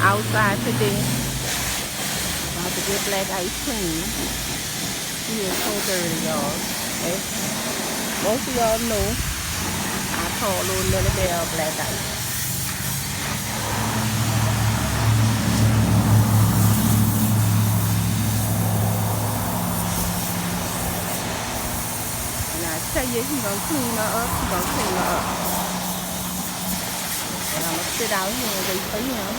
outside today. About to get black ice cream. She is so dirty, y'all. Okay? Most of y'all know I call little Nelly Bell black ice. And I tell you, he gonna clean her up. He gonna clean her up. And I'm gonna sit out here and wait for him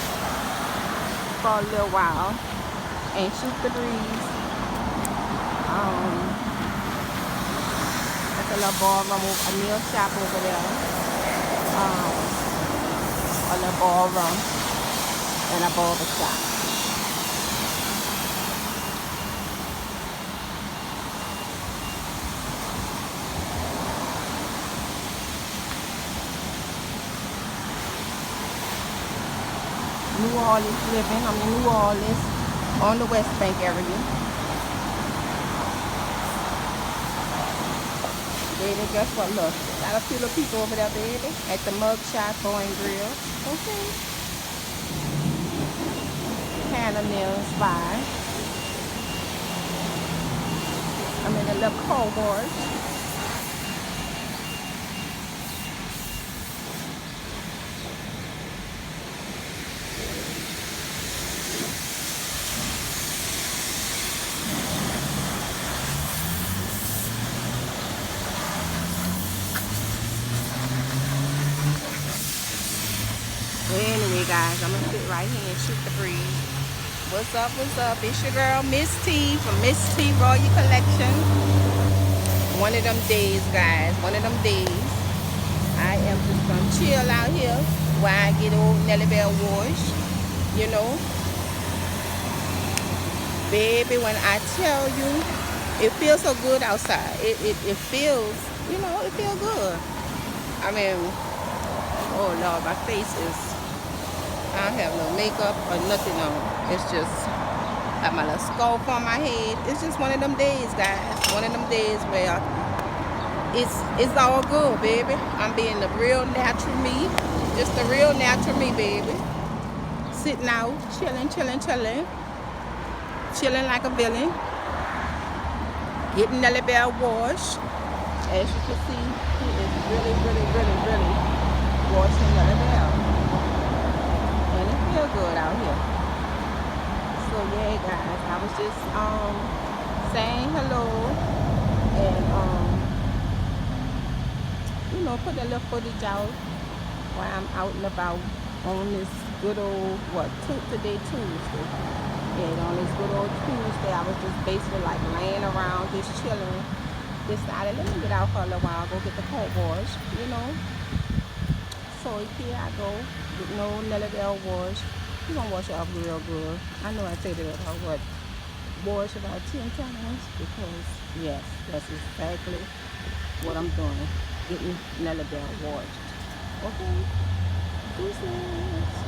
for a little while and shoot the breeze. That's a little ballroom, a meal shop over there. A little ballroom and a barber shop. New Orleans living. I'm in New Orleans on the West Bank area. Baby, guess what? Look, got a few little people over there, baby, at the Mug Shop Bar and Grill. Okay. Hannah Mills Spy. I'm in a little cold barge. Well, anyway, guys, I'm gonna sit right here and shoot the breeze. What's up? What's up? It's your girl, Miss T from Miss T Royal Collection. One of them days, guys. One of them days. I am just gonna chill out here while I get old Nelly Bell wash. You know, baby, when I tell you, it feels so good outside. It feels, you know, it feels good. I mean, oh Lord, my face is, I don't have no makeup or nothing on. It's just, got my little scarf on my head. It's just one of them days, guys. One of them days where it's all good, baby. I'm being the real natural me. Just the real natural me, baby. Sitting out, chilling, chilling, chilling. Chilling like a villain. Getting Nelly Bell washed. As you can see, he is really, really, really, really washing Nelly Bell. And it feels good out here. So yeah, guys, I was just saying hello and you know, put a little footage out while I'm out and about on this good old today Tuesday. And on this good old Tuesday, I was just basically like laying around, just chilling. Decided, let me get out for a little while, go get the cold wash, you know. So here I go, with no Nelly Bell wash. You're gonna wash it off real good. I know I said it about what, wash about 10 times, because yes, that's exactly what I'm doing. Getting Nelly Bell washed. Okay? Deuces.